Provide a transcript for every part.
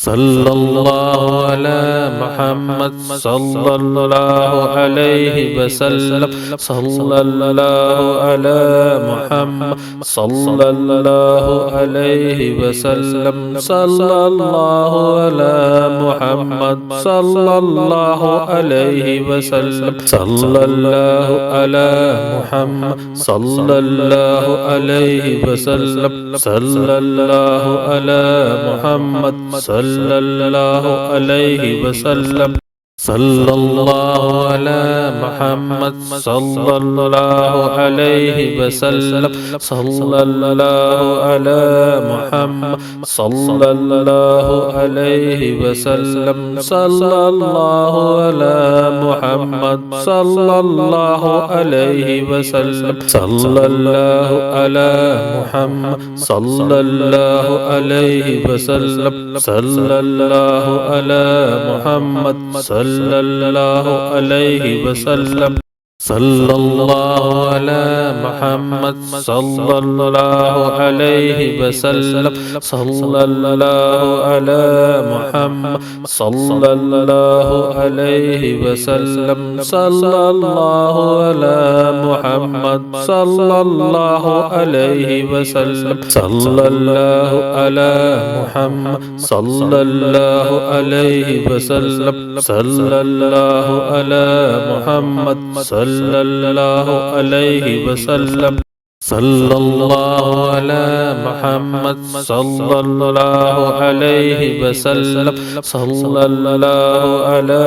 सल्लल्लाहु अला मुहम्मद सल्लल्लाहु अलैहि वसल्लम सल्लल्लाहु अला मुहम्मद सल्लल्लाहु अलैहि वसल्लम सल्लल्लाहु अला मुहम्मद सल्लल्लाहु अलैहि वसल्लम सल्लल्लाहु अला मुहम्मद सल्लल्लाहु अलैहि वसल्लम सल्लल्लाहु अला मुहम्मद सल्लल्लाहु अलैहि वसल्लम सल्लल्लाहु अला मुहम्मद सल्लल्लाहु अलैहि वसल्लम सल्लल्लाहु अला मुहम्मद सल्लल्लाहु अलैहि वसल्लम सल्लल्लाहु अला मुहम्मद सल्लल्लाहु अलैहि वसल्लम सल्लल्लाहु अला मुहम्मद सल्लल्लाहु अलैहि वसल्लम सल्लल्लाहु अला मुहम्मद सल्लल्लाहु अलैहि वसल्लम सल्लल्लाहु अला मुहम्मद सल्लल्लाहु अलैहि वसल्लम सल्लल्लाहु अला मुहम्मद सल्लल्लाहु अलैहि वसल्लम सल्लल्लाहु अला मुहम्मद सल्लल्लाहु अलैहि वसल्लम सल्लल्लाहु अला मुहम्मद सल्लल्लाहु अलैहि वसल्लम सल्लल्लाहु अला मुहम्मद सल्लल्लाहु अलैहि वसल्लम सल्लल्लाहु अला मुहम्मद सल्लल्लाहु अलैहि वसल्लम सल्लल्लाहु अला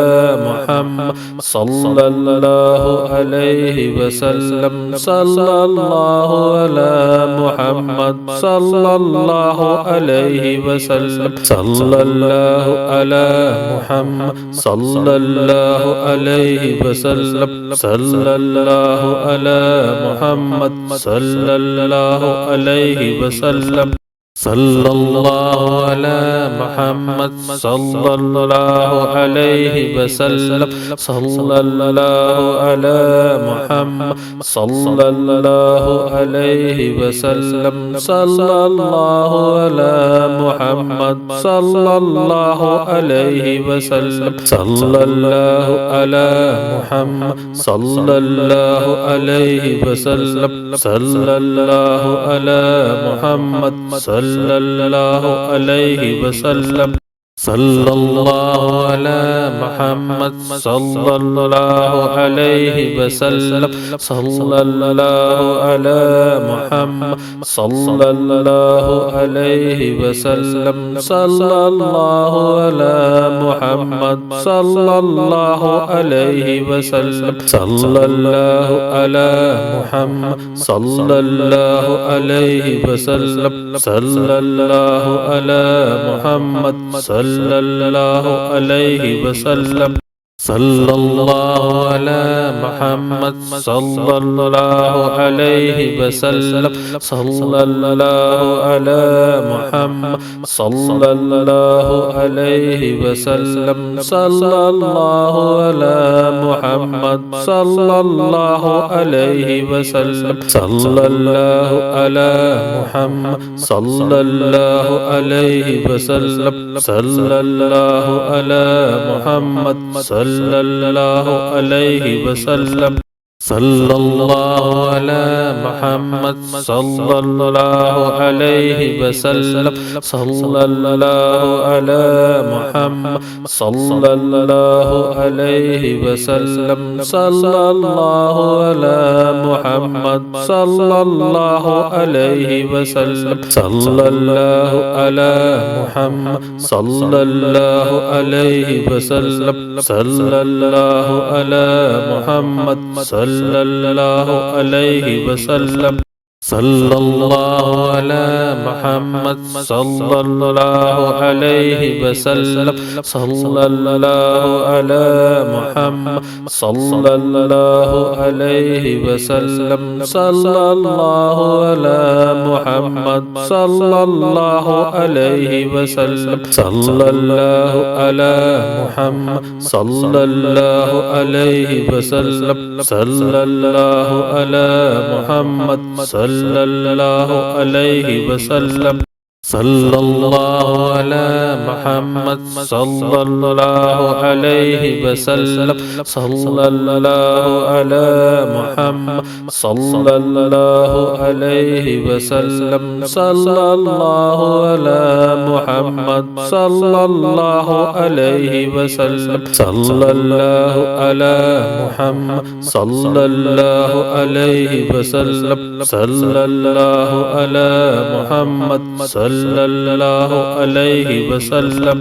मुहम्मद सल्लल्लाहु अलैहि वसल्लम सल्लल्लाहु अला मुहम्मद सल्लल्लाहु अलैहि वसल्लम सल्लल्लाहु अला मुहम्मद सल्लल्लाहु अलैहि वसल्लम सल्लल्लाहु अला मुहम्मद सल्लल्लाहु अलैहि वसल्लम सल्लल्लाहु अला मुहम्मद सल्लल्लाहु अलैहि वसल्लम सल्लल्लाहु अला मुहम्मद सल्लल्लाहु अलैहि वसल्लम सल्लल्लाहु अला मुहम्मद सल्लल्लाहु अलैहि वसल्लम सल्लल्लाहु अला मुहम्मद सल्लल्लाहु अलैहि वसल्लम सल्लल्लाहु अला मुहम्मद सल्लल्लाहु अलैहि वसल्लम सल्लल्लाहु अला मुहम्मद सल्लल्लाहु अलैहि वसल्लम सल्लल्लाहु अला मुहम्मद सल्लल्लाहु अलैहि वसल्लम सल्लल्लाहु अला मुहम्मद सल्लल्लाहु अलैहि वसल्लम सल्लल्लाहु अला मुहम्मद सल्लल्लाहु अलैहि वसल्लम सल्लल्लाहु अला मुहम्मद सल्लल्लाहु अलैहि वसल्लम सल्लल्लाहु अला मुहम्मद सल्लल्लाहु अलैहि वसल्लम सल्लल्लाहु अला मुहम्मद सल्लल्लाहु अलैहि वसल्लम सल्लल्लाहु अला मुहम्मद सल्लल्लाहु अलैहि वसल्लम सल्लल्लाहु अला मुहम्मद सल्लल्लाहु अलैहि वसल्लम सल्लल्लाहु अला मुहम्मद सल्लल्लाहु अलैहि वसल्लम सल्लल्लाहु अला मुहम्मद सल्लल्लाहु अलैहि वसल्लम सल्लल्लाहु अला मुहम्मद सल्लल्लाहु अलैहि वसल्लम सल्लल्लाहु अला मुहम्मद सल्लल्लाहु अलैहि वसल्लम सल्लल्लाहु अला मुहम्मद सल्लल्लाहु अलैहि वसल्लम सल्लल्लाहु अला मुहम्मद सल्लल्लाहु अलैहि वसल्लम सल्लल्लाहु अला मुहम्मद सल्लल्लाहु अलैहि वसल्लम सल्लल्लाहु अला मुहम्मद सल्लल्लाहु अलैहि वसल्लम सल्लल्लाहु अला मुहम्मद सल्लल्लाहु अलैहि वसल्लम सल्लल्लाहु अला मुहम्मद सल्लल्लाहु अलैहि वसल्लम सल्लल्लाहु अला मुहम्मद सल्लल्लाहु अलैहि वसल्लम صلى الله على محمد صلى الله عليه وسلم صلى الله على محمد صلى الله عليه وسلم صلى الله على محمد صلى الله عليه وسلم صلى الله على محمد صلى الله عليه وسلم صلى الله على محمد صلى الله عليه وسلم